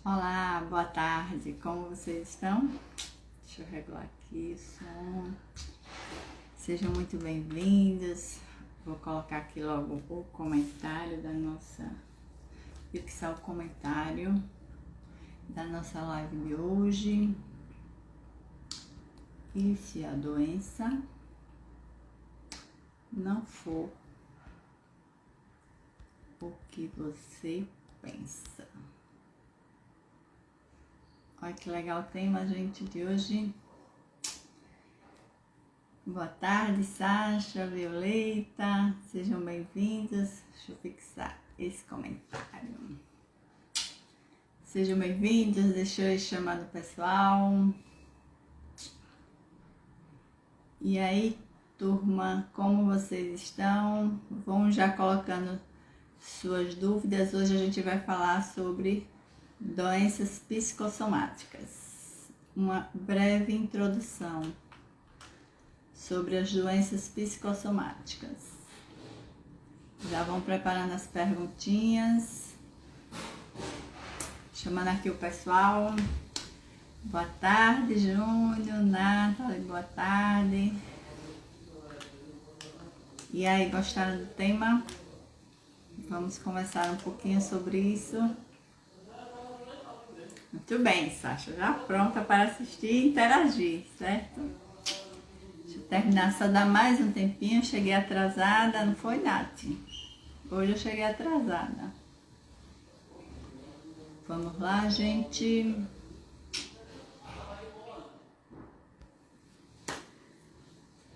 Olá, boa tarde, como vocês estão? Deixa eu regular aqui o som. Sejam muito bem-vindos. Vou colocar aqui logo o comentário da nossa... fixar o comentário da nossa live de hoje. E se a doença não for o que você pensa? Olha que legal o tema, gente, de hoje. Boa tarde, Sasha, Violeta, sejam bem-vindos. Deixa eu fixar esse comentário. Sejam bem-vindos, deixa eu ir chamando o pessoal. E aí, turma, como vocês estão? Vão já colocando suas dúvidas. Hoje a gente vai falar sobre doenças psicossomáticas. Uma breve introdução sobre as doenças psicossomáticas. Já vão preparando as perguntinhas. Chamando aqui o pessoal. Boa tarde, Júnior, Nathalie, boa tarde. E aí, gostaram do tema? Vamos conversar um pouquinho sobre isso. Muito bem, Sasha, já pronta para assistir e interagir, certo? Deixa eu terminar, só dar mais um tempinho, cheguei atrasada, não foi, Nath? Hoje eu cheguei atrasada. Vamos lá, gente.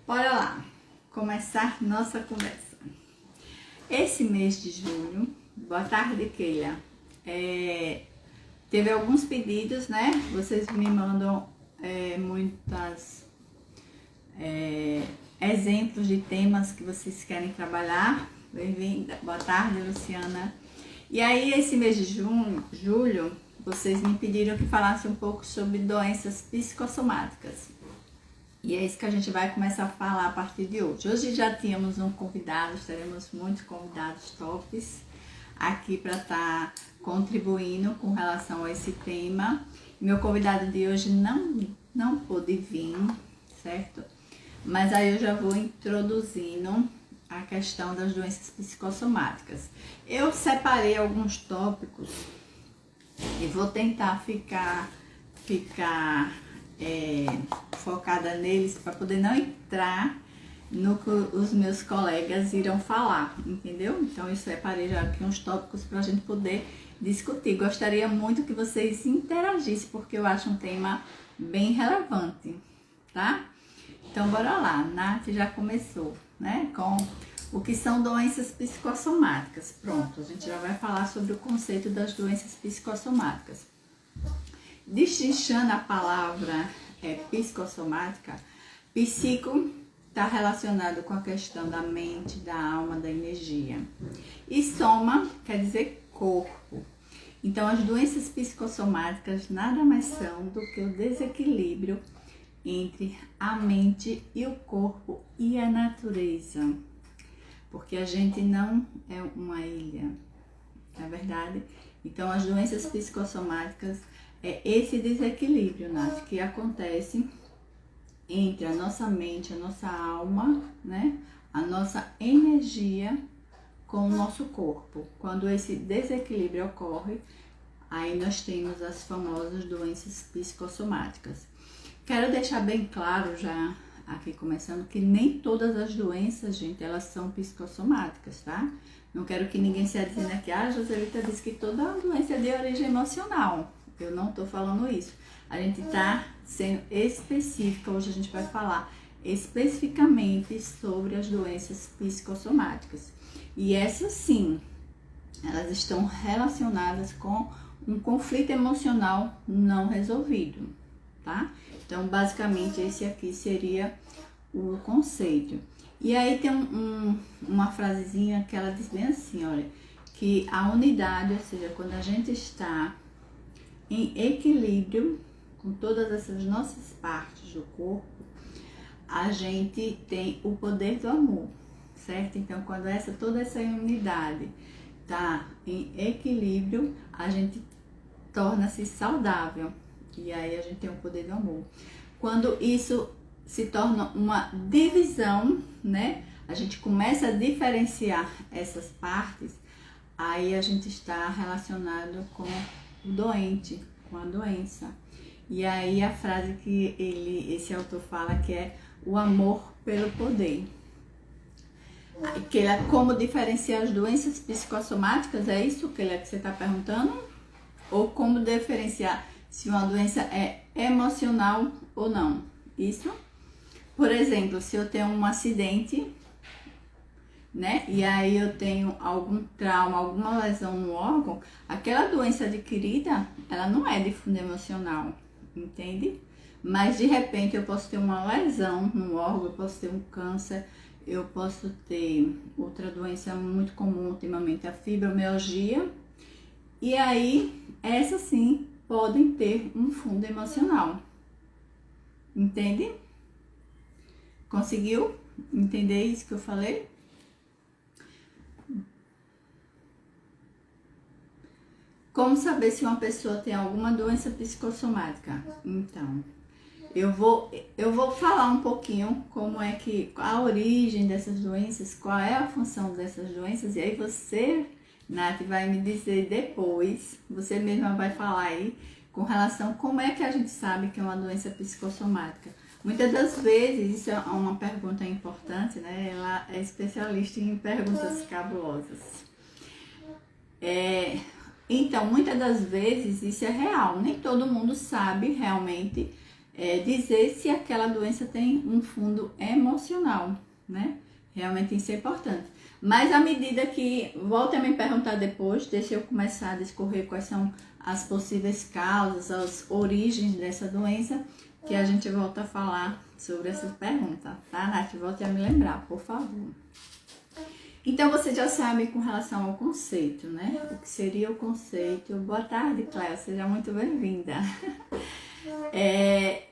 Bora lá, começar nossa conversa. Esse mês de julho, boa tarde, Keila. Teve alguns pedidos, né? Vocês me mandam muitas exemplos de temas que vocês querem trabalhar. Bem-vinda, boa tarde, Luciana. E aí, esse mês de julho, vocês me pediram que falasse um pouco sobre doenças psicossomáticas. E é isso que a gente vai começar a falar a partir de hoje. Hoje já tínhamos um convidado, teremos muitos convidados tops aqui para estar contribuindo com relação a esse tema. Meu convidado de hoje não pôde vir, certo? Mas aí eu já vou introduzindo a questão das doenças psicossomáticas. Eu separei alguns tópicos e vou tentar ficar focada neles para poder não entrar no que os meus colegas irão falar, entendeu? Então eu separei já aqui uns tópicos para a gente poder discutir. Gostaria muito que vocês interagissem, porque eu acho um tema bem relevante, tá? Então bora lá, Nath já começou, né, com o que são doenças psicossomáticas. Pronto, a gente já vai falar sobre o conceito das doenças psicossomáticas. Destrinchando a palavra psicossomática, psico está relacionado com a questão da mente, da alma, da energia. E soma quer dizer corpo. Então, as doenças psicossomáticas nada mais são do que o desequilíbrio entre a mente e o corpo e a natureza. Porque a gente não é uma ilha, não é verdade? Então, as doenças psicossomáticas é esse desequilíbrio, Nath, que acontece entre a nossa mente, a nossa alma, né? A nossa energia com o nosso corpo. Quando esse desequilíbrio ocorre, aí nós temos as famosas doenças psicossomáticas. Quero deixar bem claro já, aqui começando, que nem todas as doenças, gente, elas são psicossomáticas, tá? Não quero que ninguém se dizendo aqui, Joselita disse que toda doença é de origem emocional. Eu não tô falando isso. A gente tá sendo específica, hoje a gente vai falar especificamente sobre as doenças psicossomáticas. E essas sim, elas estão relacionadas com um conflito emocional não resolvido, tá? Então, basicamente, esse aqui seria o conceito. E aí tem uma frasezinha que ela diz bem assim, olha, que a unidade, ou seja, quando a gente está em equilíbrio com todas essas nossas partes do corpo, a gente tem o poder do amor, certo? Então, quando toda essa unidade está em equilíbrio, a gente torna-se saudável. E aí a gente tem o poder do amor. Quando isso se torna uma divisão, né? A gente começa a diferenciar essas partes, aí a gente está relacionado com o doente, com a doença. E aí a frase que esse autor fala que é o amor pelo poder. Que ele é como diferenciar as doenças psicossomáticas, é isso que você está perguntando? Ou como diferenciar se uma doença é emocional ou não? Isso? Por exemplo, se eu tenho um acidente, né? E aí eu tenho algum trauma, alguma lesão no órgão, aquela doença adquirida, ela não é de fundo emocional, entende? Mas de repente eu posso ter uma lesão no órgão, eu posso ter um câncer, eu posso ter outra doença muito comum ultimamente, a fibromialgia. E aí, essas sim podem ter um fundo emocional. Entende? Conseguiu entender isso que eu falei? Como saber se uma pessoa tem alguma doença psicossomática? Então, eu vou falar um pouquinho como é que a origem dessas doenças, qual é a função dessas doenças, e aí você, Nath, vai me dizer depois, você mesma vai falar aí com relação a como é que a gente sabe que é uma doença psicossomática. Muitas das vezes, isso é uma pergunta importante, né? Ela é especialista em perguntas cabulosas. Então, muitas das vezes isso é real, nem todo mundo sabe realmente dizer se aquela doença tem um fundo emocional, né? Realmente isso é importante. Mas à medida que, volte a me perguntar depois, deixa eu começar a discorrer quais são as possíveis causas, as origens dessa doença, que a gente volta a falar sobre essa pergunta, tá, Nath? Volte a me lembrar, por favor. Então, você já sabe com relação ao conceito, né? O que seria o conceito. Boa tarde, Cléia, seja muito bem-vinda.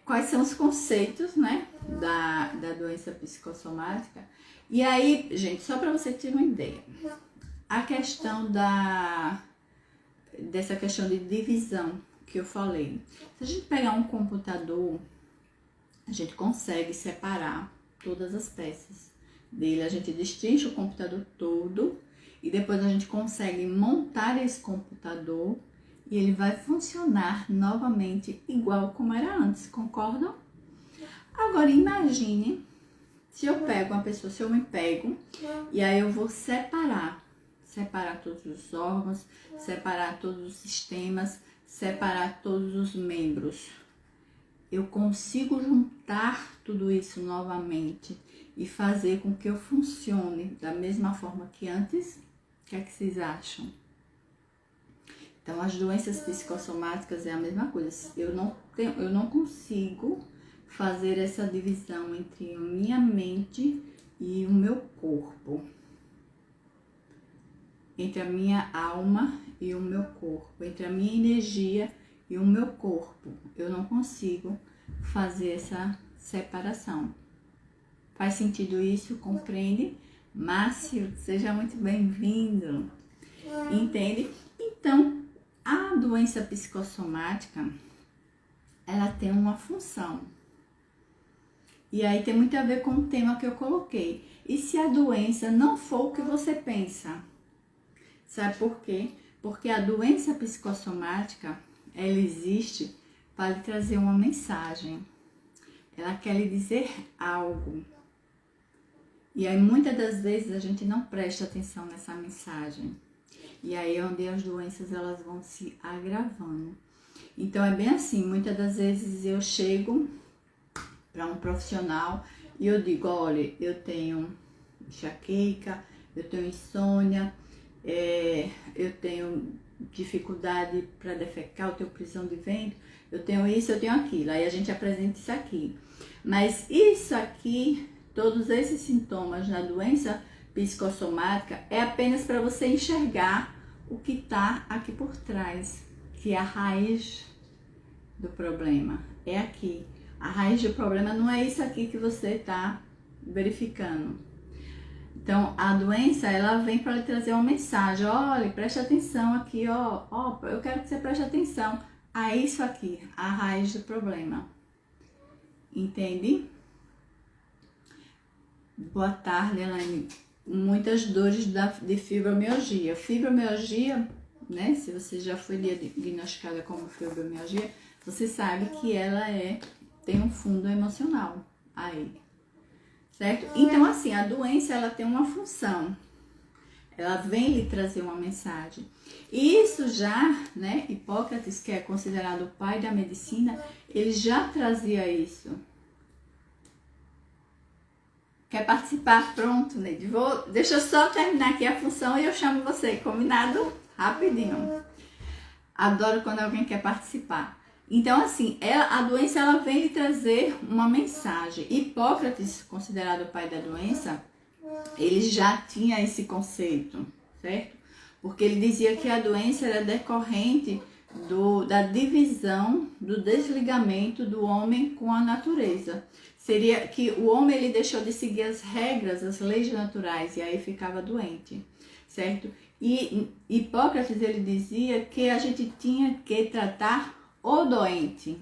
Quais são os conceitos, né, da doença psicossomática? E aí, gente, só para você ter uma ideia, a questão dessa questão de divisão que eu falei. Se a gente pegar um computador, a gente consegue separar todas as peças dele, a gente destrincha o computador todo e depois a gente consegue montar esse computador e ele vai funcionar novamente igual como era antes, concordam? Agora imagine se eu pego uma pessoa, se eu me pego e aí eu vou separar todos os órgãos, separar todos os sistemas, separar todos os membros. Eu consigo juntar tudo isso novamente e fazer com que eu funcione da mesma forma que antes? O que é que vocês acham? Então, as doenças psicossomáticas é a mesma coisa. Eu não consigo fazer essa divisão entre a minha mente e o meu corpo. Entre a minha alma e o meu corpo. Entre a minha energia e o meu corpo. Eu não consigo fazer essa separação. Faz sentido isso? Compreende? Márcio, seja muito bem-vindo. Entende? Então, a doença psicossomática, ela tem uma função. E aí tem muito a ver com o tema que eu coloquei. E se a doença não for o que você pensa? Sabe por quê? Porque a doença psicossomática, ela existe para lhe trazer uma mensagem. Ela quer lhe dizer algo. E aí muitas das vezes a gente não presta atenção nessa mensagem. E aí é onde as doenças elas vão se agravando. Então é bem assim, muitas das vezes eu chego para um profissional e eu digo, olha, eu tenho enxaqueca, eu tenho insônia, eu tenho dificuldade para defecar, eu tenho prisão de ventre, eu tenho isso, eu tenho aquilo. Aí a gente apresenta isso aqui. Mas isso aqui, todos esses sintomas na doença psicossomática é apenas para você enxergar o que está aqui por trás, que é a raiz do problema. É aqui. A raiz do problema não é isso aqui que você está verificando. Então, a doença, ela vem para lhe trazer uma mensagem. Olha, preste atenção aqui, ó, eu quero que você preste atenção a isso aqui, a raiz do problema. Entende? Boa tarde, Elaine. Muitas dores de fibromialgia. Fibromialgia, né? Se você já foi diagnosticada como fibromialgia, você sabe que ela tem um fundo emocional aí, certo? Então, assim, a doença, ela tem uma função. Ela vem lhe trazer uma mensagem. Isso já, né? Hipócrates, que é considerado o pai da medicina, ele já trazia isso. Quer participar? Pronto, Neide. Deixa eu só terminar aqui a função e eu chamo você. Combinado? Rapidinho. Adoro quando alguém quer participar. Então, assim, a doença, ela vem lhe trazer uma mensagem. Hipócrates, considerado o pai da doença, ele já tinha esse conceito, certo? Porque ele dizia que a doença era decorrente da divisão, do desligamento do homem com a natureza. Seria que o homem, ele deixou de seguir as regras, as leis naturais, e aí ficava doente, certo? E Hipócrates, ele dizia que a gente tinha que tratar o doente.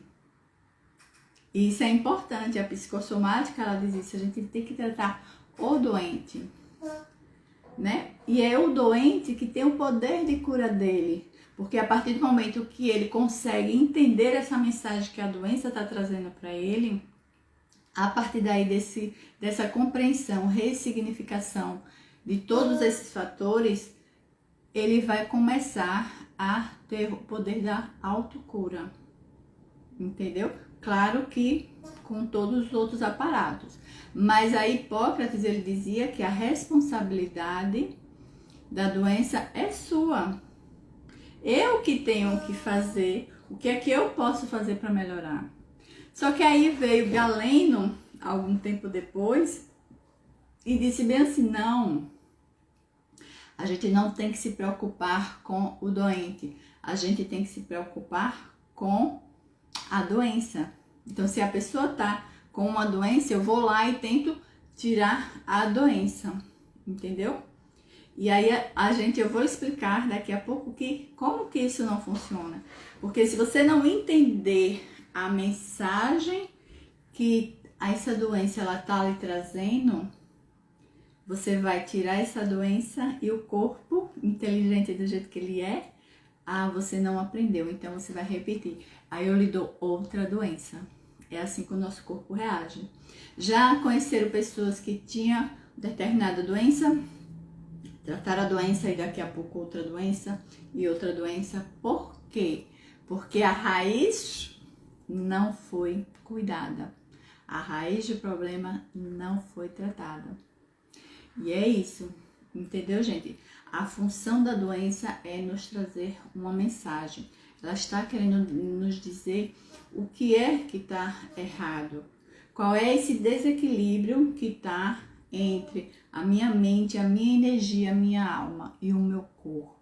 E isso é importante. A psicossomática, ela diz isso, a gente tem que tratar o doente, né? E é o doente que tem o poder de cura dele, porque a partir do momento que ele consegue entender essa mensagem que a doença está trazendo para ele, a partir daí dessa compreensão, ressignificação de todos esses fatores, ele vai começar a ter o poder da autocura, entendeu? Claro que com todos os outros aparatos. Mas a Hipócrates, ele dizia que a responsabilidade da doença é sua. Eu que tenho que fazer, o que é que eu posso fazer para melhorar? Só que aí veio Galeno, algum tempo depois, e disse bem assim, não, a gente não tem que se preocupar com o doente, a gente tem que se preocupar com a doença. Então, se a pessoa tá com uma doença, eu vou lá e tento tirar a doença, entendeu? E aí eu vou explicar daqui a pouco como que isso não funciona. Porque se você não entender a mensagem que essa doença ela tá lhe trazendo, você vai tirar essa doença e o corpo, inteligente do jeito que ele é, você não aprendeu, então você vai repetir. Aí eu lhe dou outra doença. É assim que o nosso corpo reage. Já conheceram pessoas que tinham determinada doença, trataram a doença e daqui a pouco outra doença e outra doença. Por quê? Porque a raiz não foi cuidada. A raiz do problema não foi tratada. E é isso, entendeu, gente? A função da doença é nos trazer uma mensagem. Ela está querendo nos dizer o que é que está errado. Qual é esse desequilíbrio que está entre a minha mente, a minha energia, a minha alma e o meu corpo.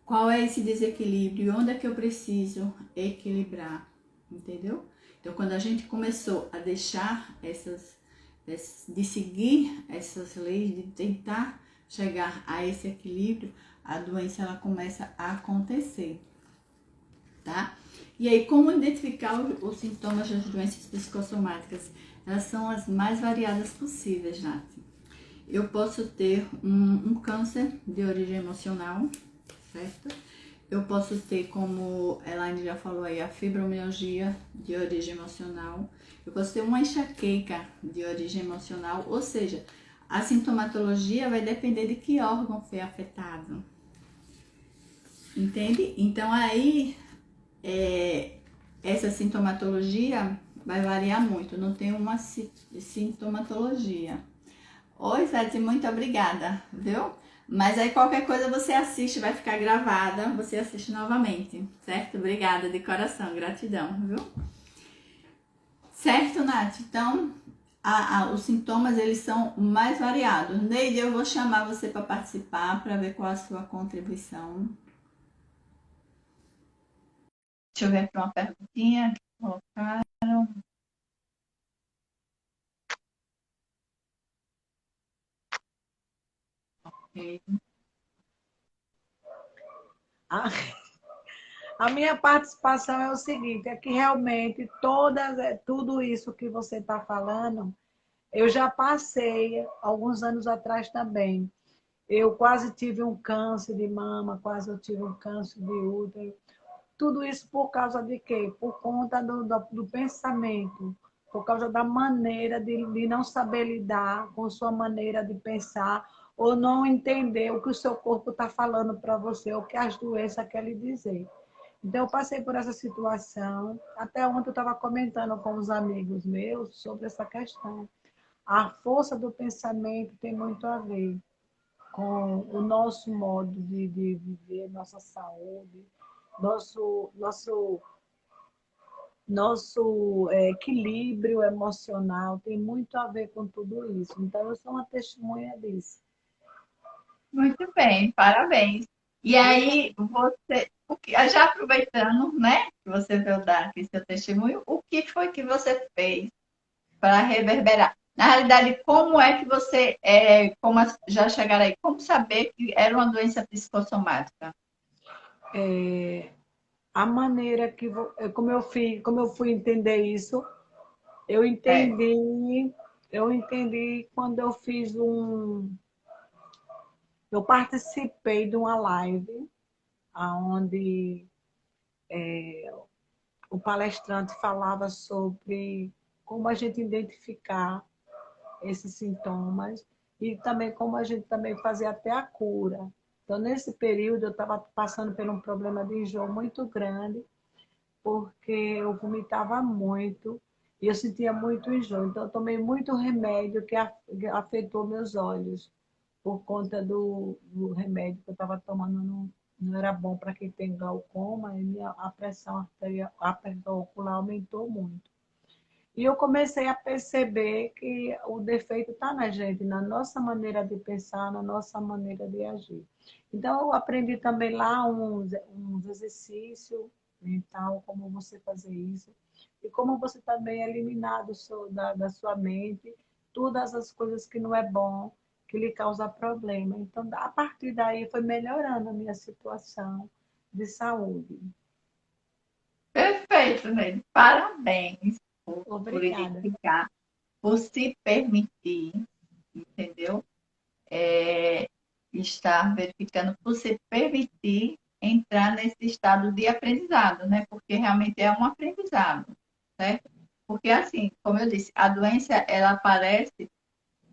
Qual é esse desequilíbrio e onde é que eu preciso equilibrar, entendeu? Então, quando a gente começou a deixar de seguir essas leis, de tentar chegar a esse equilíbrio, a doença ela começa a acontecer, tá? E aí, como identificar os sintomas das doenças psicossomáticas? Elas são as mais variadas possíveis, Nath. Eu posso ter um câncer de origem emocional, certo? Eu posso ter, como a Elaine já falou aí, a fibromialgia de origem emocional. Eu posso ter uma enxaqueca de origem emocional, ou seja, a sintomatologia vai depender de que órgão foi afetado. Entende? Então aí, essa sintomatologia vai variar muito, não tem uma sintomatologia. Oi, Zé, muito obrigada, viu? Mas aí qualquer coisa você assiste, vai ficar gravada, você assiste novamente, certo? Obrigada de coração, gratidão, viu? Certo, Nath? Então, os sintomas, eles são mais variados. Neide, eu vou chamar você para participar, para ver qual a sua contribuição. Deixa eu ver aqui uma perguntinha que colocaram. A, a minha participação é o seguinte, é que realmente tudo isso que você está falando, eu já passei alguns anos atrás também. Eu quase tive um câncer de mama, quase eu tive um câncer de útero. Tudo isso por causa de quê? Por conta do pensamento, por causa da maneira de não saber lidar com sua maneira de pensar, ou não entender o que o seu corpo está falando para você, o que as doenças querem lhe dizer. Então, eu passei por essa situação. Até ontem eu estava comentando com os amigos meus sobre essa questão. A força do pensamento tem muito a ver com o nosso modo de viver, nossa saúde, nosso equilíbrio emocional tem muito a ver com tudo isso. Então, eu sou uma testemunha disso. Muito bem, parabéns. E aí, você, já aproveitando, né, que você veio dar aqui seu testemunho, o que foi que você fez para reverberar? Na realidade, como é que você, já chegaram aí, como saber que era uma doença psicossomática? A maneira que, como eu fui entender isso, eu É, entendi, eu entendi quando eu fiz eu participei de uma live onde o palestrante falava sobre como a gente identificar esses sintomas e também como a gente também fazia até a cura. Então, nesse período, eu estava passando por um problema de enjoo muito grande, porque eu vomitava muito e eu sentia muito enjoo. Então, eu tomei muito remédio que afetou meus olhos, por conta do remédio que eu estava tomando. Não era bom para quem tem glaucoma, e a pressão arterial, a pressão ocular aumentou muito. E eu comecei a perceber que o defeito está na gente, na nossa maneira de pensar, na nossa maneira de agir. Então, eu aprendi também lá uns exercícios mental, como você fazer isso, e como você também eliminar da sua mente todas as coisas que não é bom, que lhe causa problema. Então, a partir daí, foi melhorando a minha situação de saúde. perfeito, Neide. Parabéns por Obrigada. identificar, por se permitir, entendeu? Estar verificando, por se permitir entrar nesse estado de aprendizado, né? Porque realmente é um aprendizado, certo? Porque assim, como eu disse, a doença ela aparece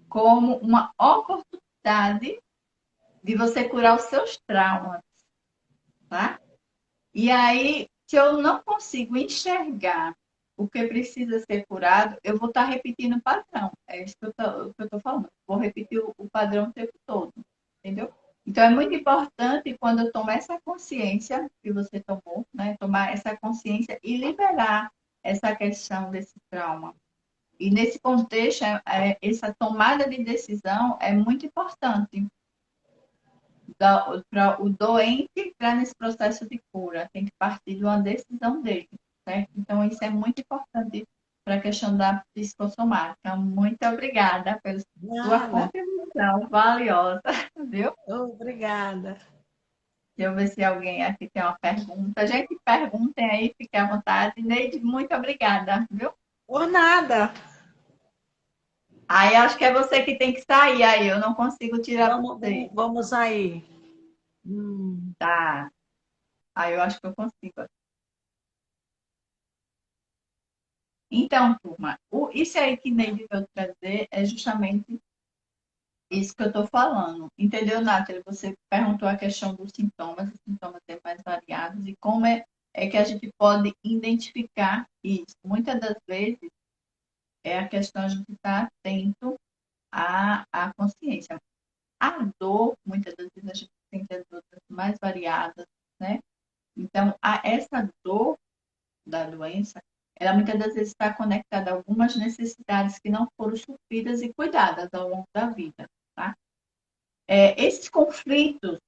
como uma oportunidade de você curar os seus traumas, tá? E aí, se eu não consigo enxergar o que precisa ser curado, eu vou estar repetindo o padrão. É isso que eu tô falando. Vou repetir o padrão o tempo todo, entendeu? Então, é muito importante quando eu tomo essa consciência que você tomou, né? Tomar essa consciência e liberar essa questão desse trauma. E nesse contexto, essa tomada de decisão é muito importante para o doente entrar nesse processo de cura. Tem que partir de uma decisão dele, certo? Então, isso é muito importante para a questão da psicossomática. Muito obrigada pela sua Nada. contribuição valiosa, viu? Obrigada. Deixa eu ver se alguém aqui tem uma pergunta. Gente, perguntem aí, fique à vontade. Neide, muito obrigada, viu? Por nada. Aí acho que é você que tem que sair aí, eu não consigo tirar você. Vamos aí. Tá. Aí eu acho que eu consigo. Então, turma, isso aí que Neide veio trazer é justamente isso que eu estou falando. Entendeu, Nathalie? Você perguntou a questão dos sintomas, os sintomas têm mais variados, e como é que a gente pode identificar isso. Muitas das vezes é a questão de estar atento à consciência. A dor, muitas das vezes a gente sente as dores mais variadas, né? Então, essa dor da doença, ela muitas das vezes está conectada a algumas necessidades que não foram supridas e cuidadas ao longo da vida, tá? Esses conflitos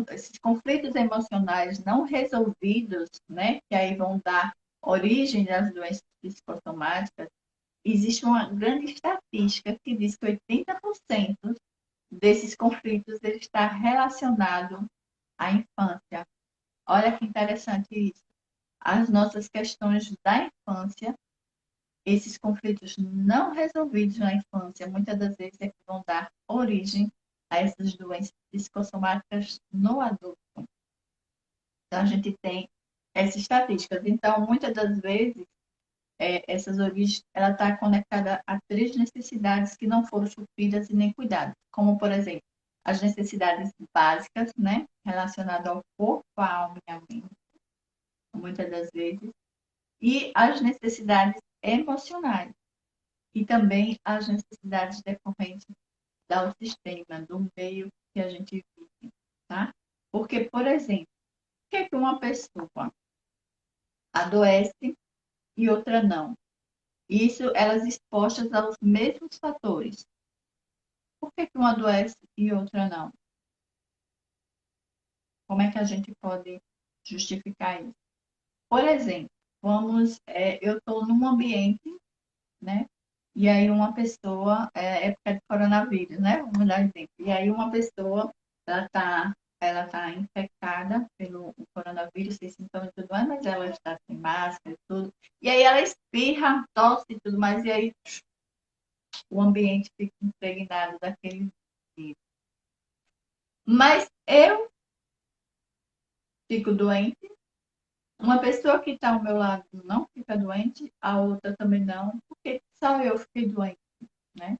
esses conflitos emocionais não resolvidos, né, que aí vão dar origem às doenças psicossomáticas, existe uma grande estatística que diz que 80% desses conflitos ele está relacionado à infância. Olha que interessante isso. As nossas questões da infância, esses conflitos não resolvidos na infância, muitas das vezes é que vão dar origem a essas doenças psicossomáticas no adulto. Então, a gente tem essas estatísticas. Então, muitas das vezes, essas origens, ela está conectada a três necessidades que não foram supridas e nem cuidadas, como, por exemplo, as necessidades básicas, né, relacionadas ao corpo, à alma e à mente, muitas das vezes, e as necessidades emocionais, e também as necessidades decorrentes da autoestima, do meio que a gente vive, tá? Porque, por exemplo, por que que uma pessoa adoece e outra não? Isso, elas expostas aos mesmos fatores. Por que que uma adoece e outra não? Como é que a gente pode justificar isso? Por exemplo, eu estou num ambiente, né? E aí uma pessoa, época de coronavírus, né? Vamos dar exemplo. E aí uma pessoa, ela tá infectada pelo coronavírus, sem sintomas e tudo mais, mas ela está sem máscara e tudo. E aí ela espirra, tosse e tudo mais, e aí o ambiente fica impregnado daquele vírus. Mas eu fico doente, uma pessoa que está ao meu lado não fica doente, a outra também não, porque só eu fiquei doente, né?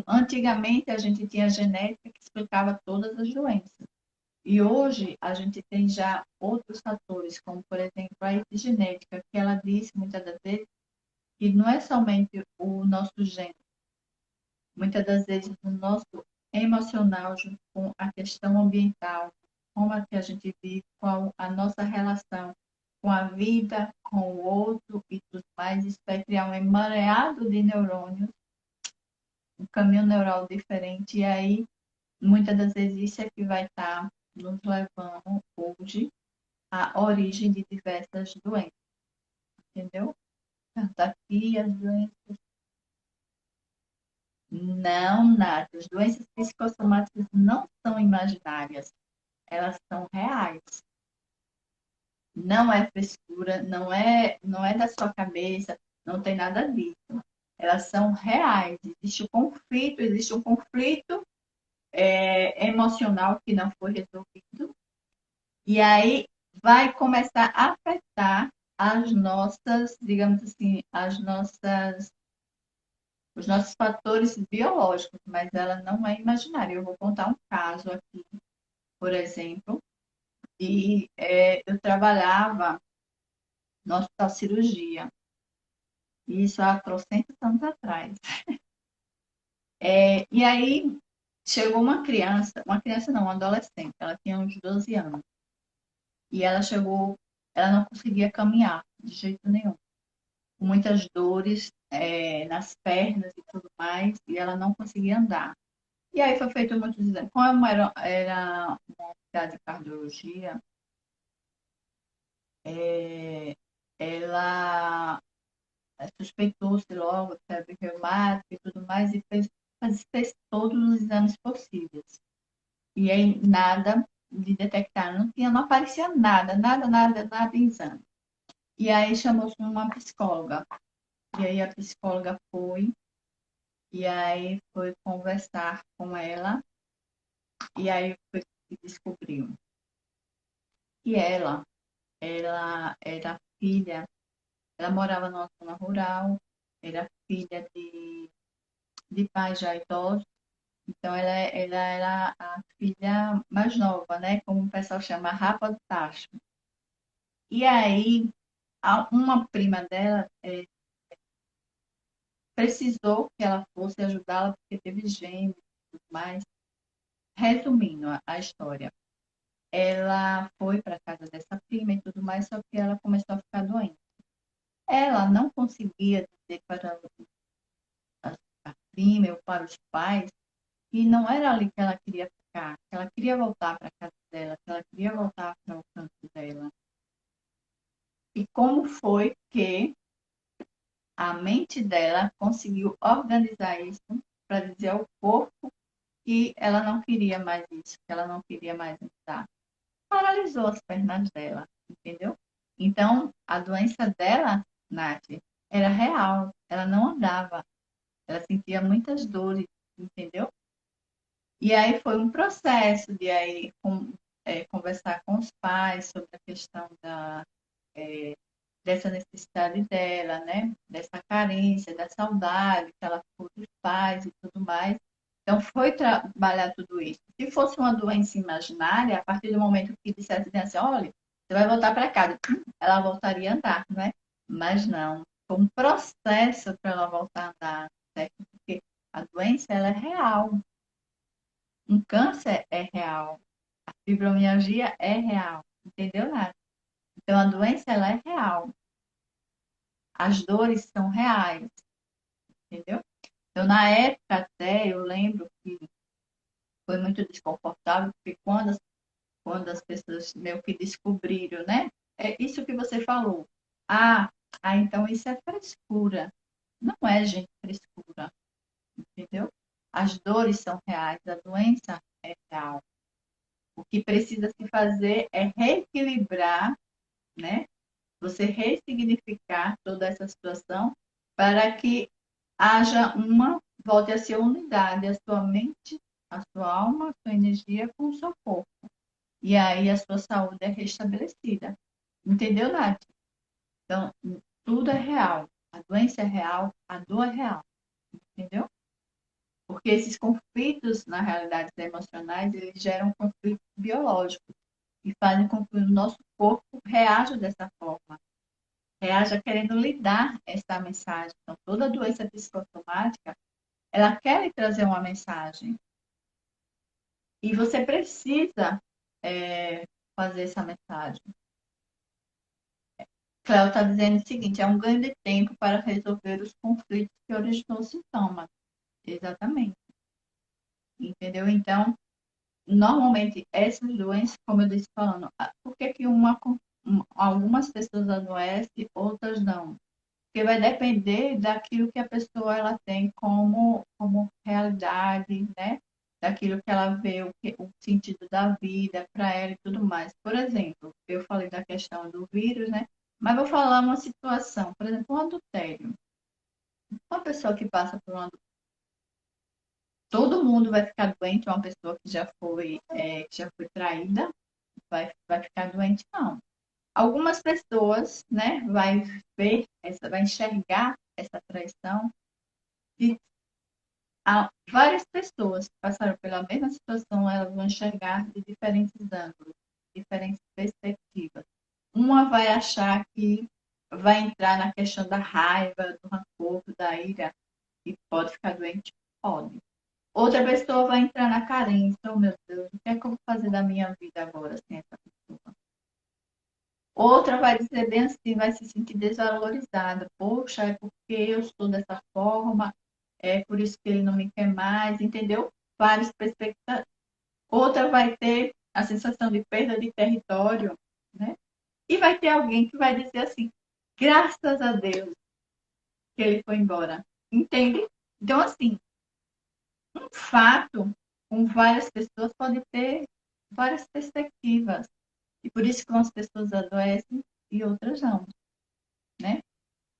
Antigamente a gente tinha genética que explicava todas as doenças. E hoje a gente tem já outros fatores, como por exemplo a epigenética, que ela diz muitas das vezes que não é somente o nosso gênero, muitas das vezes o nosso emocional junto com a questão ambiental, como é que a gente vive, qual a nossa relação com a vida, com o outro e tudo mais, isso vai criar um emaranhado de neurônios, um caminho neural diferente, e aí, muitas das vezes, isso é que vai estar nos levando hoje à origem de diversas doenças, entendeu? Tanto aqui as doenças não natas, as doenças psicossomáticas não são imaginárias, elas são reais. Não é frescura, não é da sua cabeça, não tem nada disso. Elas são reais. Existe um conflito emocional que não foi resolvido, e aí vai começar a afetar as nossas, digamos assim, os nossos fatores biológicos, mas ela não é imaginária. Eu vou contar um caso aqui, por exemplo, e eu trabalhava no hospital cirurgia, isso há trocentos anos atrás. E aí chegou uma criança não, uma adolescente, ela tinha uns 12 anos. E ela chegou, ela não conseguia caminhar de jeito nenhum, com muitas dores nas pernas e tudo mais, e ela não conseguia andar. E aí foi feito muitos exames. Como era uma unidade de cardiologia, é, ela suspeitou-se logo febre reumática e tudo mais, e fez todos os exames possíveis. E aí nada de detectar, não aparecia nada, nada, nada, nada em exame. E aí chamou-se uma psicóloga. E aí a psicóloga foi, e aí foi conversar com ela, e aí foi que descobriu que ela era filha, ela morava numa zona rural, era filha de pais já idosos, então ela era a filha mais nova, né? Como o pessoal chama, a rapa do tacho. E aí, uma prima dela precisou que ela fosse ajudá-la, porque teve gêmeos e tudo mais. Resumindo a história, ela foi para a casa dessa prima e tudo mais, só que ela começou a ficar doente. Ela não conseguia dizer para a prima ou para os pais que não era ali que ela queria ficar, que ela queria voltar para a casa dela, que ela queria voltar para o canto dela. E como foi que a mente dela conseguiu organizar isso para dizer ao corpo que ela não queria mais isso, que ela não queria mais andar. Paralisou as pernas dela, entendeu? Então, a doença dela, Nath, era real. Ela não andava, ela sentia muitas dores, entendeu? E aí foi um processo de aí conversar com os pais sobre a questão dessa necessidade dela, né? Dessa carência, da saudade que ela ficou dos pais e tudo mais. Então, foi trabalhar tudo isso. Se fosse uma doença imaginária, a partir do momento que dissesse assim, olha, você vai voltar para casa, ela voltaria a andar, né? Mas não. Foi um processo para ela voltar a andar, certo? Porque a doença, ela é real. Um câncer é real. A fibromialgia é real. Entendeu, Nath? Então, a doença, ela é real. As dores são reais, entendeu? Então, na época até, eu lembro que foi muito desconfortável, porque quando as pessoas meio que descobriram, né? É isso que você falou. Ah, então isso é frescura. Não é, gente, frescura, entendeu? As dores são reais, a doença é real. O que precisa se fazer é reequilibrar, né? Você ressignificar toda essa situação para que haja volte a ser unidade, a sua mente, a sua alma, a sua energia com o seu corpo. E aí a sua saúde é restabelecida. Entendeu, Nath? Então, tudo é real. A doença é real, a dor é real. Entendeu? Porque esses conflitos, na realidade, emocionais, eles geram conflitos biológicos e fazem com que o nosso corpo reaja dessa forma. Reaja querendo lhe dar essa mensagem. Então, toda doença psicossomática, ela quer lhe trazer uma mensagem. E você precisa fazer essa mensagem. Cléo está dizendo o seguinte, é um ganho de tempo para resolver os conflitos que originou o sintoma. Exatamente. Entendeu? Então, normalmente, essas doenças, como eu disse falando, por que algumas pessoas adoecem, outras não? Porque vai depender daquilo que a pessoa ela tem como realidade, né? Daquilo que ela vê, o sentido da vida para ela e tudo mais. Por exemplo, eu falei da questão do vírus, né? Mas vou falar uma situação, por exemplo, um adultério. Uma pessoa que passa por um adultério, todo mundo vai ficar doente, uma pessoa que já foi traída, vai ficar doente, não. Algumas pessoas, né, vai enxergar essa traição e várias pessoas que passaram pela mesma situação, elas vão enxergar de diferentes ângulos, diferentes perspectivas. Uma vai achar que vai entrar na questão da raiva, do rancor, da ira, e pode ficar doente? Pode. Outra pessoa vai entrar na carência, oh meu Deus, o que é que eu vou fazer da minha vida agora sem essa pessoa? Outra vai dizer bem assim, vai se sentir desvalorizada. Poxa, é porque eu sou dessa forma, é por isso que ele não me quer mais, entendeu? Várias perspectivas. Outra vai ter a sensação de perda de território, né? E vai ter alguém que vai dizer assim, graças a Deus que ele foi embora. Entende? Então, assim, um fato com várias pessoas pode ter várias perspectivas. E por isso que umas pessoas adoecem e outras não, né?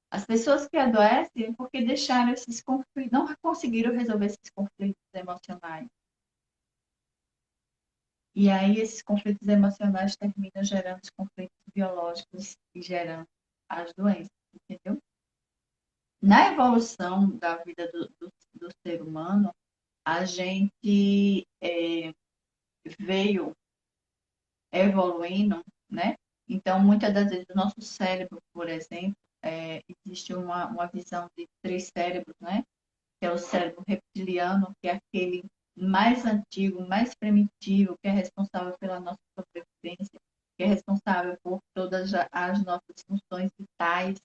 As pessoas que adoecem é porque deixaram esses conflitos, não conseguiram resolver esses conflitos emocionais. E aí esses conflitos emocionais terminam gerando os conflitos biológicos e gerando as doenças, entendeu? Na evolução da vida do ser humano, a gente veio evoluindo, né? Então, muitas das vezes, o nosso cérebro, por exemplo, existe uma visão de três cérebros, né? Que é o cérebro reptiliano, que é aquele mais antigo, mais primitivo, que é responsável pela nossa sobrevivência, que é responsável por todas as nossas funções vitais.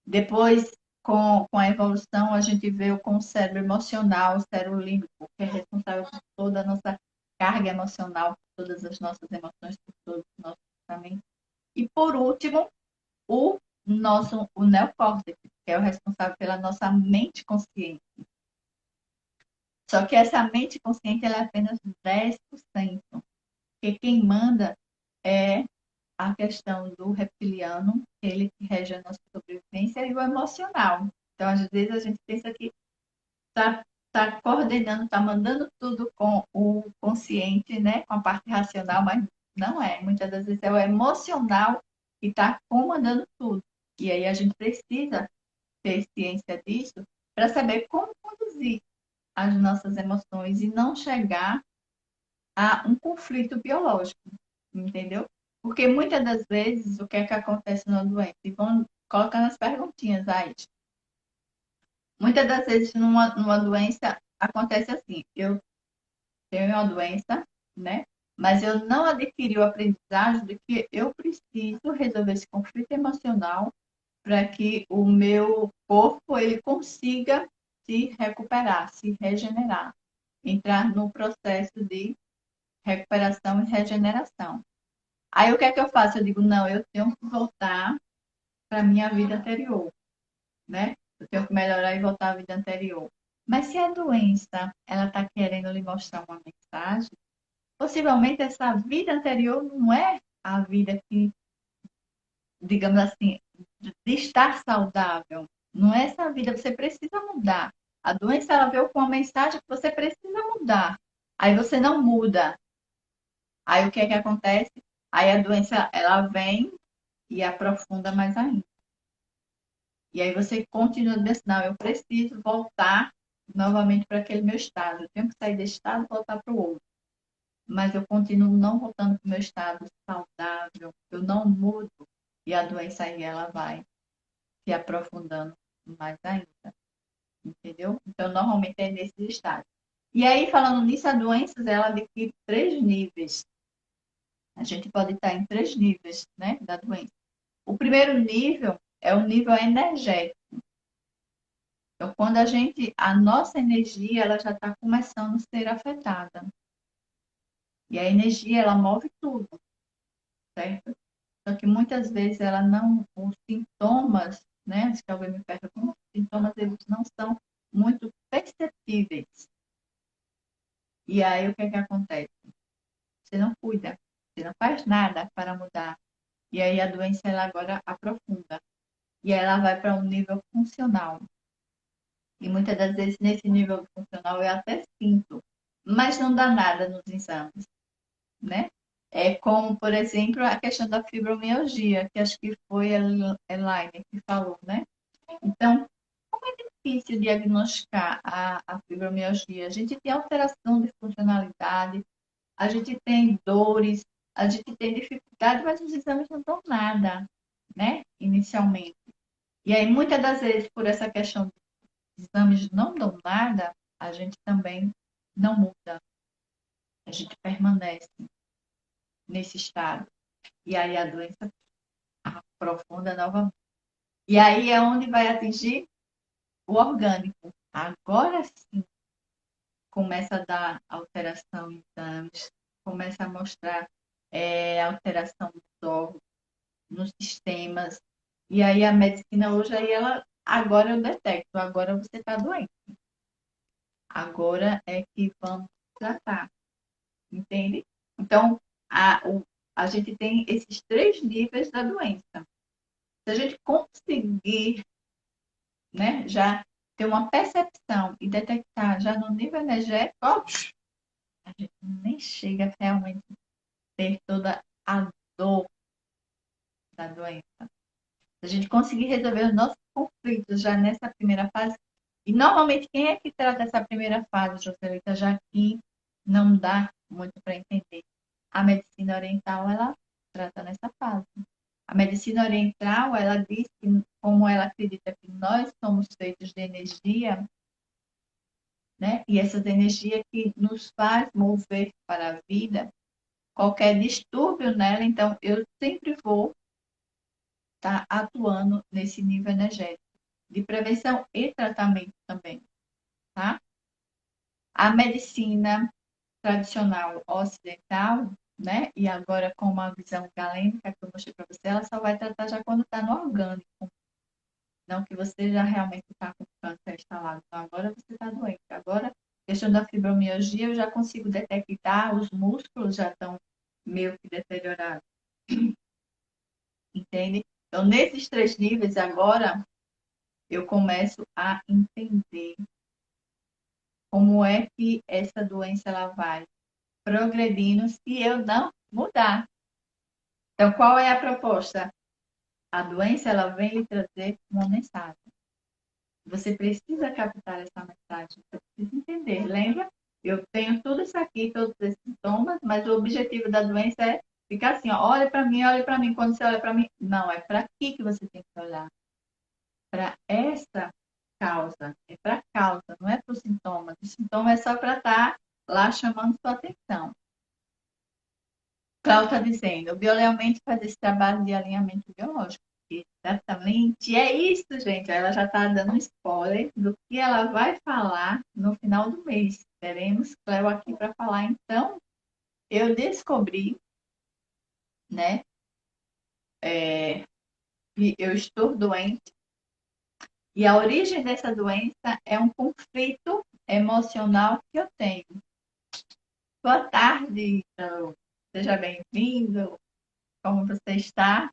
Depois, com a evolução, a gente veio com o cérebro emocional, o cérebro límbico, que é responsável por toda a nossa carga emocional, por todas as nossas emoções, por todos os nossos pensamentos. E, por último, o neocórtex, que é o responsável pela nossa mente consciente. Só que essa mente consciente ela é apenas 10%. Porque quem manda é a questão do reptiliano, ele que rege a nossa sobrevivência, e o emocional. Então, às vezes, a gente pensa que está coordenando, está mandando tudo com o consciente, né? Com a parte racional, mas não é. Muitas das vezes é o emocional que está comandando tudo. E aí a gente precisa ter ciência disso para saber como conduzir as nossas emoções e não chegar a um conflito biológico, entendeu? Porque muitas das vezes o que é que acontece na doença? E vão colocando as perguntinhas aí. Muitas das vezes numa doença acontece assim, eu tenho uma doença, né? Mas eu não adquiri o aprendizagem de que eu preciso resolver esse conflito emocional para que o meu corpo ele consiga se recuperar, se regenerar, entrar no processo de recuperação e regeneração. Aí o que é que eu faço? Eu digo, não, eu tenho que voltar para a minha vida anterior, né? Eu tenho que melhorar e voltar à vida anterior. Mas se a doença, ela está querendo lhe mostrar uma mensagem, possivelmente essa vida anterior não é a vida que, digamos assim, de estar saudável. Não é essa vida, você precisa mudar. A doença, ela veio com uma mensagem que você precisa mudar. Aí você não muda. Aí o que é que acontece? Aí a doença, ela vem e aprofunda mais ainda. E aí você continua dizendo, não, eu preciso voltar novamente para aquele meu estado. Eu tenho que sair desse estado e voltar para o outro. Mas eu continuo não voltando para o meu estado saudável. Eu não mudo. E a doença aí, ela vai se aprofundando mais ainda. Entendeu? Então, normalmente é nesse estado. E aí, falando nisso, a doença, ela adquire 3 níveis. A gente pode estar em 3 níveis, né, da doença. O primeiro nível é o nível energético. Então, quando a nossa energia, ela já está começando a ser afetada. E a energia, ela move tudo, certo? Só que muitas vezes ela não, os sintomas, né? Acho que alguém me pergunta, os sintomas, eles não são muito perceptíveis. E aí, o que é que acontece? Você não cuida, você não faz nada para mudar. E aí, a doença, ela agora aprofunda. E aí ela vai para um nível funcional. E muitas das vezes, nesse nível funcional, eu até sinto, mas não dá nada nos exames, né? É como, por exemplo, a questão da fibromialgia, que acho que foi a Elaine que falou, né? Então, como é difícil diagnosticar a fibromialgia? A gente tem alteração de funcionalidade, a gente tem dores, a gente tem dificuldade, mas os exames não dão nada, né? Inicialmente. E aí, muitas das vezes, por essa questão de exames não dão nada, a gente também não muda, a gente permanece nesse estado. E aí a doença aprofunda novamente. E aí é onde vai atingir o orgânico. Agora sim começa a dar alteração em exames, começa a mostrar alteração nos órgãos, nos sistemas. E aí a medicina hoje, aí ela, agora eu detecto, agora você está doente. Agora é que vamos tratar, entende? Então, a gente tem esses 3 níveis da doença. Se a gente conseguir, né, já ter uma percepção e detectar já no nível energético, ó, a gente nem chega a realmente ter toda a dor da doença. Se a gente conseguir resolver os nossos conflitos já nessa primeira fase, e normalmente quem é que trata essa primeira fase, Joselita, já que não dá muito para entender? A medicina oriental, ela trata nessa fase. A medicina oriental, ela diz que, como ela acredita que nós somos feitos de energia, né? E essa energia que nos faz mover para a vida, qualquer distúrbio nela, então eu sempre vou estar atuando nesse nível energético, de prevenção e tratamento também, tá? A medicina tradicional ocidental, né? E agora com uma visão galênica que eu mostrei para você, ela só vai tratar já quando está no orgânico. Não que você já realmente está com câncer instalado. Então, agora você está doente. Agora questão da fibromialgia, eu já consigo detectar, os músculos já estão meio que deteriorados, entende? Então, nesses 3 níveis, agora, eu começo a entender como é que essa doença ela vai progredindo se eu não mudar. Então, qual é a proposta? A doença ela vem lhe trazer uma mensagem. Você precisa captar essa mensagem, você precisa entender. Lembra? Eu tenho tudo isso aqui, todos esses sintomas, mas o objetivo da doença é ficar assim, ó, olha para mim, olha para mim. Quando você olha para mim, não, é para aqui que você tem que olhar. Para essa causa, é para a causa, não é para os sintomas. O sintoma é só para estar lá chamando sua atenção. Cláudia está dizendo, o Biolealmente faz esse trabalho de alinhamento biológico. Exatamente, é isso, gente. Ela já está dando um spoiler do que ela vai falar no final do mês. Teremos Cléo aqui para falar. Então, eu descobri, né, que eu estou doente e a origem dessa doença é um conflito emocional que eu tenho. Boa tarde, então. Seja bem-vindo. Como você está?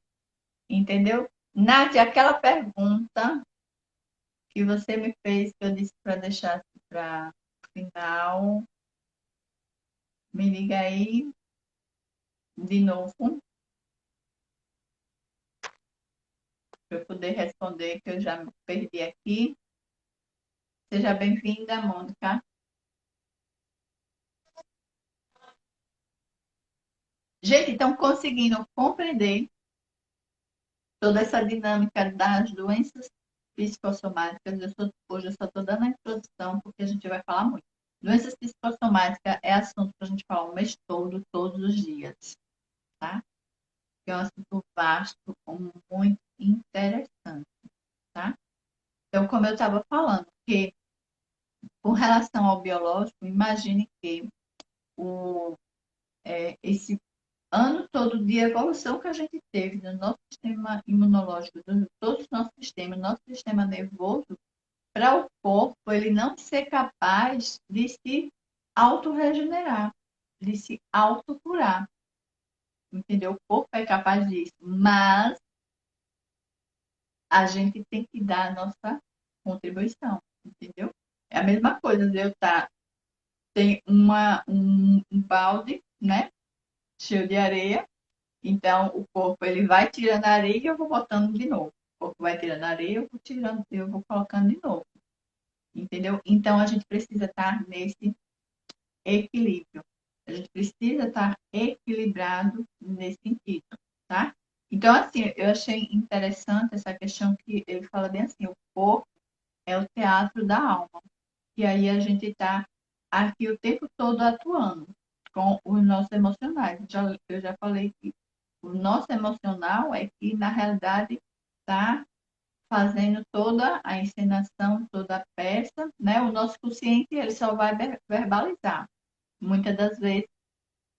Entendeu? Nath, aquela pergunta que você me fez, que eu disse para deixar para o final, me liga aí de novo, para eu poder responder, que eu já me perdi aqui. Seja bem-vinda, Mônica. Gente, estão conseguindo compreender toda essa dinâmica das doenças psicossomáticas. Hoje eu só estou dando a introdução, porque a gente vai falar muito. Doenças psicossomáticas é assunto para a gente falar o mês todo, todos os dias, tá? Que é um assunto vasto, muito interessante, tá? Então, como eu estava falando, que com relação ao biológico, imagine que esse ano todo de evolução que a gente teve no nosso sistema imunológico, de todo o nosso sistema nervoso, para o corpo ele não ser capaz de se autorregenerar, de se autocurar. Entendeu? O corpo é capaz disso, mas a gente tem que dar a nossa contribuição, entendeu? É a mesma coisa de eu estar, tem um balde, né, cheio de areia, então o corpo ele vai tirando a areia e eu vou botando de novo. O corpo vai tirando a areia, eu vou tirando, eu vou colocando de novo, entendeu? Então a gente precisa estar nesse equilíbrio. A gente precisa estar equilibrado nesse sentido, tá? Então, assim, eu achei interessante essa questão que ele fala bem assim, o corpo é o teatro da alma. E aí a gente está aqui o tempo todo atuando com os nossos emocionais. Eu já falei que o nosso emocional é que, na realidade, está fazendo toda a encenação, toda a peça, né? O nosso consciente, ele só vai verbalizar. Muitas das vezes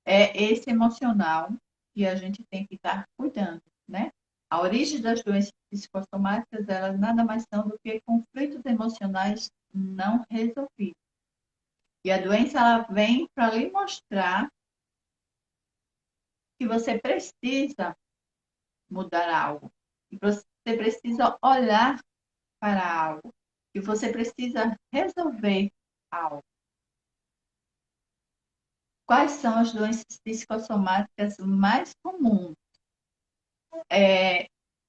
é esse emocional que a gente tem que estar cuidando, né? A origem das doenças psicossomáticas, elas nada mais são do que conflitos emocionais não resolvidos. E a doença, ela vem para lhe mostrar que você precisa mudar algo, que você precisa olhar para algo, que você precisa resolver algo. Quais são as doenças psicossomáticas mais comuns?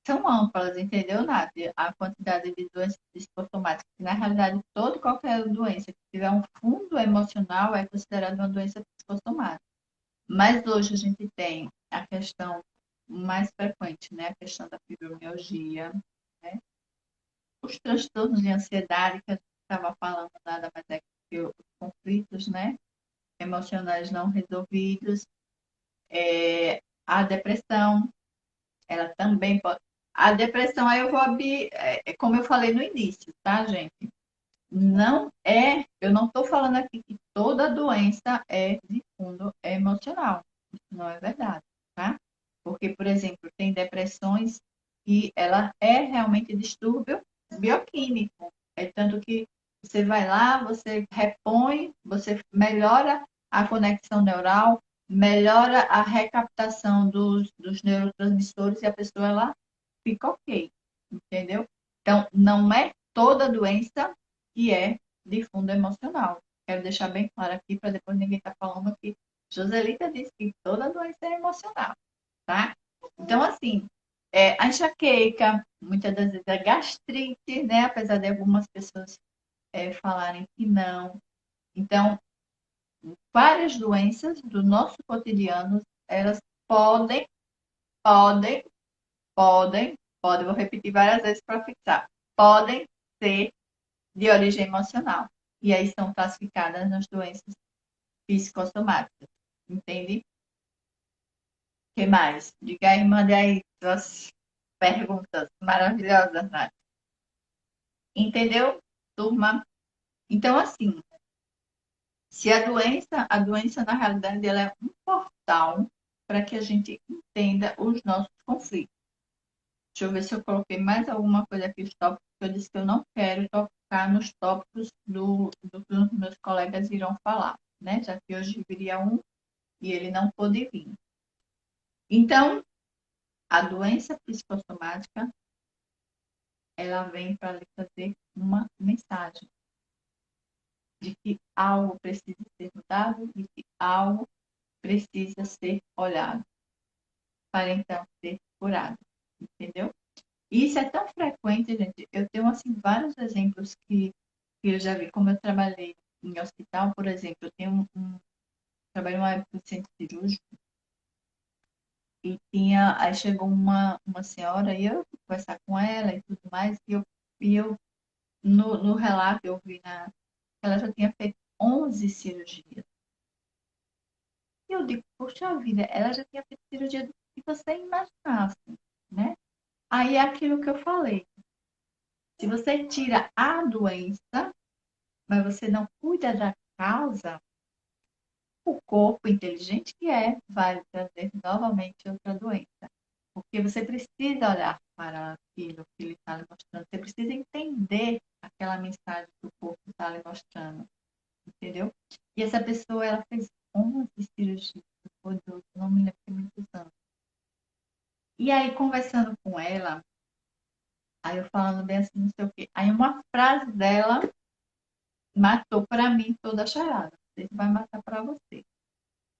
São amplas, entendeu, Nath? A quantidade de doenças psicossomáticas. Na realidade, toda e qualquer doença que tiver um fundo emocional é considerada uma doença psicossomática. Mas hoje a gente tem a questão mais frequente, né? A questão da fibromialgia, né? Os transtornos de ansiedade, que a gente estava falando, nada mais é que os conflitos, né? Emocionais não resolvidos. A depressão, ela também pode. A depressão, aí eu vou abrir, como eu falei no início, tá, gente? Não é, eu não estou falando aqui que toda doença é de fundo emocional. Isso não é verdade, tá? Porque, por exemplo, tem depressões que ela é realmente distúrbio bioquímico. É tanto que Você vai lá, você repõe, você melhora a conexão neural, melhora a recaptação dos neurotransmissores e a pessoa ela fica ok, entendeu? Então, não é toda doença que é de fundo emocional. Quero deixar bem claro aqui para depois ninguém estar falando que Joselita disse que toda doença é emocional, tá? Então, assim, a enxaqueca, muitas das vezes a gastrite, né? Apesar de algumas pessoas falarem que não. Então, várias doenças do nosso cotidiano, elas podem, podem, podem, vou repetir várias vezes para fixar, podem ser de origem emocional. E aí são classificadas nas doenças psicossomáticas. Entende? O que mais? Diga aí, mande aí suas perguntas maravilhosas, Nath. Entendeu, turma? Então, assim, se a doença na realidade ela é um portal para que a gente entenda os nossos conflitos. Deixa eu ver se eu coloquei mais alguma coisa aqui nos tópicos, porque eu disse que eu não quero tocar nos tópicos do que os meus colegas irão falar, né? Já que hoje viria um e ele não pôde vir. Então, a doença psicossomática, ela vem para lhe trazer uma mensagem de que algo precisa ser mudado e que algo precisa ser olhado para então ser curado, entendeu? E isso é tão frequente, gente. Eu tenho assim vários exemplos que eu já vi, como eu trabalhei em hospital, por exemplo, eu tenho trabalhei uma época de centro cirúrgico e aí chegou uma senhora e eu fui conversar com ela e tudo mais, e eu no relato eu vi ela já tinha feito 11 cirurgias. E eu digo, poxa vida, ela já tinha feito cirurgia do que você imaginasse, né? Aí é aquilo que eu falei. Se você tira a doença, mas você não cuida da causa, o corpo inteligente que vai trazer novamente outra doença. Porque você precisa olhar para aquilo que ele está lhe mostrando. Você precisa entender aquela mensagem que o corpo está lhe mostrando. Entendeu? E essa pessoa, ela fez 11 cirurgias, depois não me lembro de muitos anos. E aí, conversando com ela, aí eu falando bem assim, não sei o quê. Aí uma frase dela matou para mim toda a charada. Não sei se vai matar para você.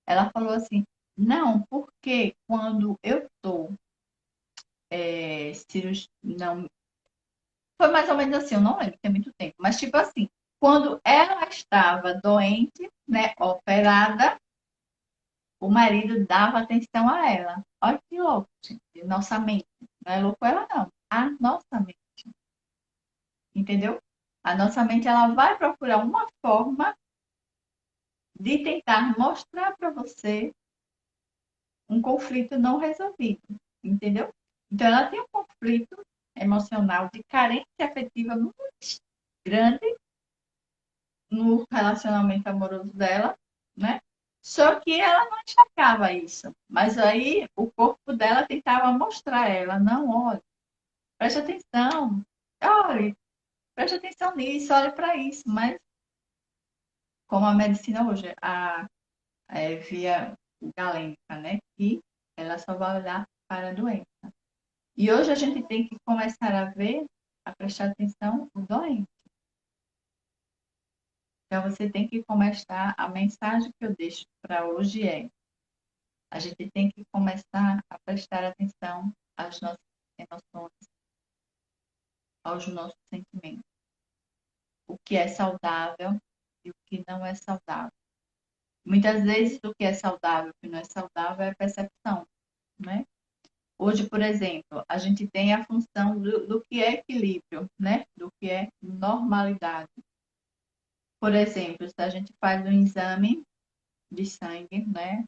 Ela falou assim, não, porque quando eu estou não, foi mais ou menos assim, eu não lembro, tem muito tempo, mas tipo assim, quando ela estava doente, né, operada, o marido dava atenção a ela. Olha que louco, gente, nossa mente. Não é louco ela não, a nossa mente, entendeu? A nossa mente, ela vai procurar uma forma de tentar mostrar para você um conflito não resolvido, entendeu? Então, ela tem um conflito emocional de carência afetiva muito grande no relacionamento amoroso dela, né? Só que ela não enxergava isso. Mas aí o corpo dela tentava mostrar a ela, não, olha, preste atenção, olha, preste atenção nisso, olha para isso. Mas como a medicina hoje, via galênica, né? Que ela só vai olhar para a doença. E hoje a gente tem que começar a ver, a prestar atenção no doente. Então você tem que começar, a mensagem que eu deixo para hoje a gente tem que começar a prestar atenção às nossas emoções, aos nossos sentimentos. O que é saudável e o que não é saudável. Muitas vezes o que é saudável e o que não é saudável é percepção, né? Hoje, por exemplo, a gente tem a função do que é equilíbrio, né? Do que é normalidade. Por exemplo, se a gente faz um exame de sangue, né?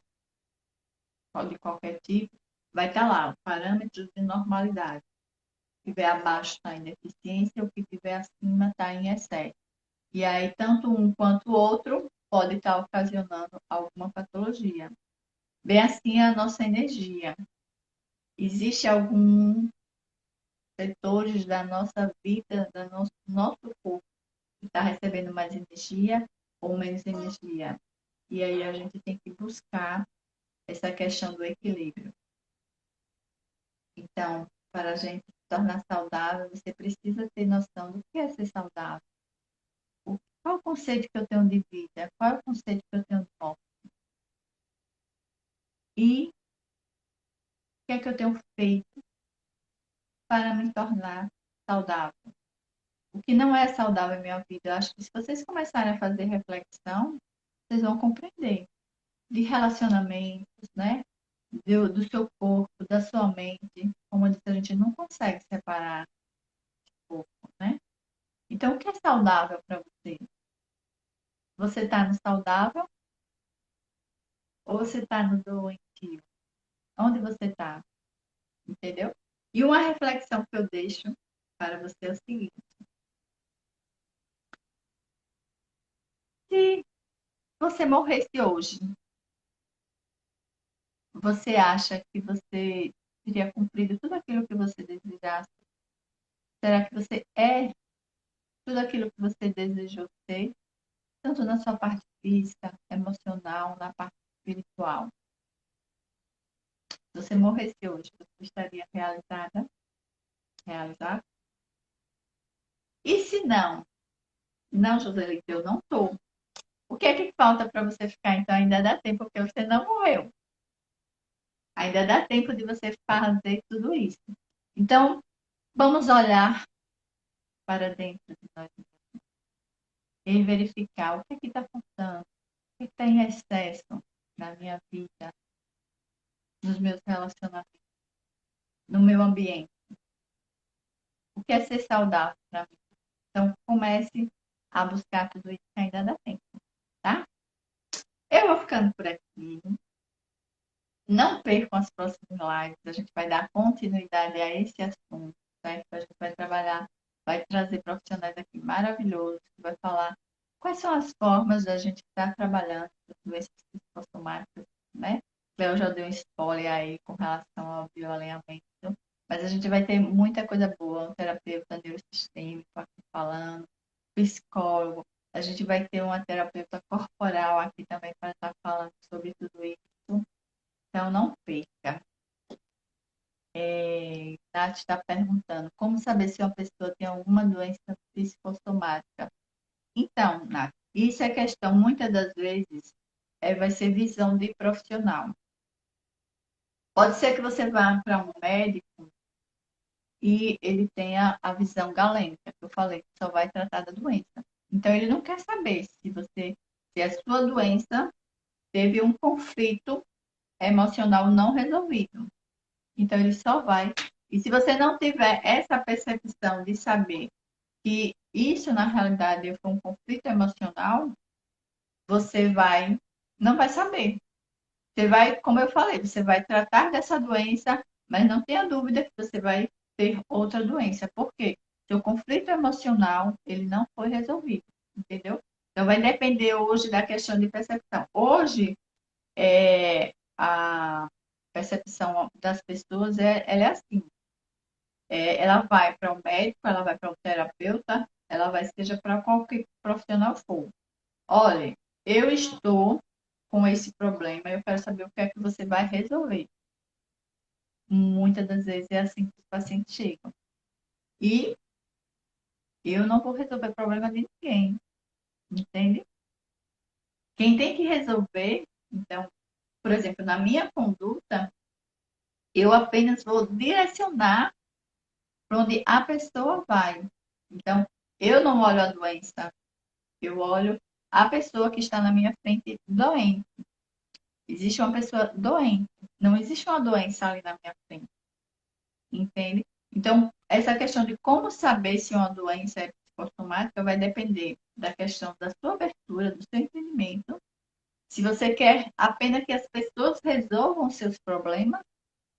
De qualquer tipo, vai estar lá, parâmetros de normalidade. O que estiver abaixo está em deficiência, o que estiver acima está em excesso. E aí, tanto um quanto o outro pode estar ocasionando alguma patologia. Bem assim, a nossa energia. Existe alguns setores da nossa vida, do nosso corpo, está recebendo mais energia ou menos energia. E aí a gente tem que buscar essa questão do equilíbrio. Então, para a gente se tornar saudável, você precisa ter noção do que é ser saudável. Qual é o conceito que eu tenho de vida? Qual é o conceito que eu tenho de morte? E o que é que eu tenho feito para me tornar saudável? O que não é saudável em minha vida? Eu acho que se vocês começarem a fazer reflexão, vocês vão compreender de relacionamentos, né? Do seu corpo, da sua mente. Como eu disse, a gente não consegue separar o corpo, né? Então, o que é saudável para você? Você está no saudável ou você está no doentio? Onde você está? Entendeu? E uma reflexão que eu deixo para você é o seguinte: se você morresse hoje, você acha que você teria cumprido tudo aquilo que você desejasse? Será que você é tudo aquilo que você desejou ser? Tanto na sua parte física, emocional, na parte espiritual. Se você morresse hoje, você estaria realizada? Realizado? E se não? Não, Joselito, eu não estou. O que é que falta para você ficar? Então ainda dá tempo, porque você não morreu. Ainda dá tempo de você fazer tudo isso. Então, vamos olhar para dentro de nós e verificar o que está faltando, o que está em excesso na minha vida, nos meus relacionamentos, no meu ambiente. O que é ser saudável para mim? Então, comece a buscar tudo isso que ainda dá tempo, tá? Eu vou ficando por aqui. Não percam as próximas lives. A gente vai dar continuidade a esse assunto, certo? A gente vai trabalhar, vai trazer profissionais aqui maravilhosos, que vai falar quais são as formas da gente estar trabalhando com doenças psicossomáticas, né? Eu já dei um spoiler aí com relação ao bioalinhamento, mas a gente vai ter muita coisa boa, um terapeuta neurosistêmico aqui falando, psicólogo, a gente vai ter uma terapeuta corporal aqui também para estar falando sobre tudo isso. Então, não perca. Nath está perguntando como saber se uma pessoa tem alguma doença psicossomática. Então, Nath, isso é questão, muitas das vezes, vai ser visão de profissional. Pode ser que você vá para um médico e ele tenha a visão galênica, que eu falei, que só vai tratar da doença. Então, ele não quer saber se a sua doença teve um conflito emocional não resolvido. Então, ele só vai. E se você não tiver essa percepção de saber que isso, na realidade, foi um conflito emocional, você não vai saber. Você vai, como eu falei, você vai tratar dessa doença, mas não tenha dúvida que você vai ter outra doença. Por quê? Seu conflito emocional, ele não foi resolvido, entendeu? Então, vai depender hoje da questão de percepção. Hoje, a percepção das pessoas, ela é assim. Ela vai para o médico, ela vai para o terapeuta, ela vai seja para qualquer profissional for. Olha, eu estou com esse problema, eu quero saber o que é que você vai resolver. Muitas das vezes é assim que os pacientes chegam. E eu não vou resolver o problema de ninguém, entende? Quem tem que resolver, então, por exemplo, na minha conduta, eu apenas vou direcionar para onde a pessoa vai. Então, eu não olho a doença, eu olho a pessoa que está na minha frente doente. Existe uma pessoa doente, não existe uma doença ali na minha frente, entende? Então, essa questão de como saber se uma doença é psicossomática vai depender da questão da sua abertura, do seu entendimento. Se você quer apenas que as pessoas resolvam seus problemas,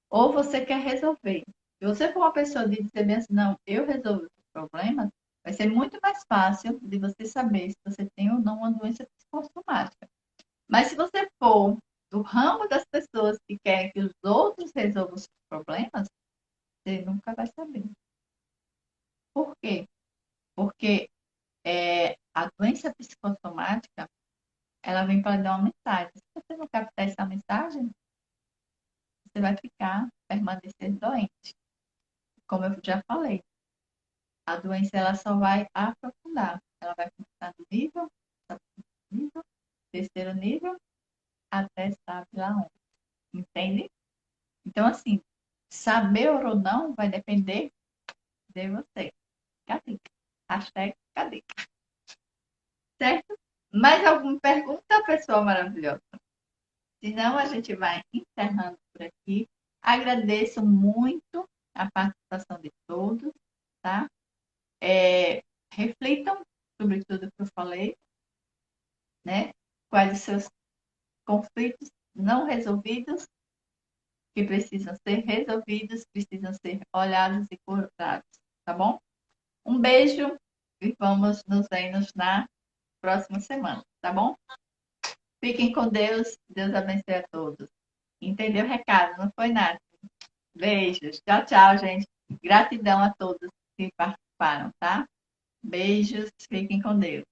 ou você quer resolver. Se você for uma pessoa de dizer bem assim, não, eu resolvo os problemas, vai ser muito mais fácil de você saber se você tem ou não uma doença psicossomática. Mas se você for do ramo das pessoas que querem que os outros resolvam os problemas, você nunca vai saber. Por quê? Porque A doença psicossomática, ela vem para dar uma mensagem. Se você não captar essa mensagem, você vai permanecer doente. Como eu já falei, a doença ela só vai aprofundar. Ela vai começar no nível, segundo nível, terceiro nível, até sabe lá onde. Entende? Então, assim, saber ou não vai depender de você. Cadê? Hashtag cadê? Certo? Mais alguma pergunta, pessoa maravilhosa? Senão, a gente vai encerrando por aqui. Agradeço muito a participação de todos, tá? Reflitam sobre tudo que eu falei, né? Quais os seus conflitos não resolvidos, que precisam ser resolvidos, precisam ser olhados e curados, tá bom? Um beijo e vamos nos vemos na próxima semana, tá bom? Fiquem com Deus, Deus abençoe a todos. Entendeu o recado? Não foi nada. Beijos. Tchau, tchau, gente. Gratidão a todos que participaram, tá? Beijos, fiquem com Deus.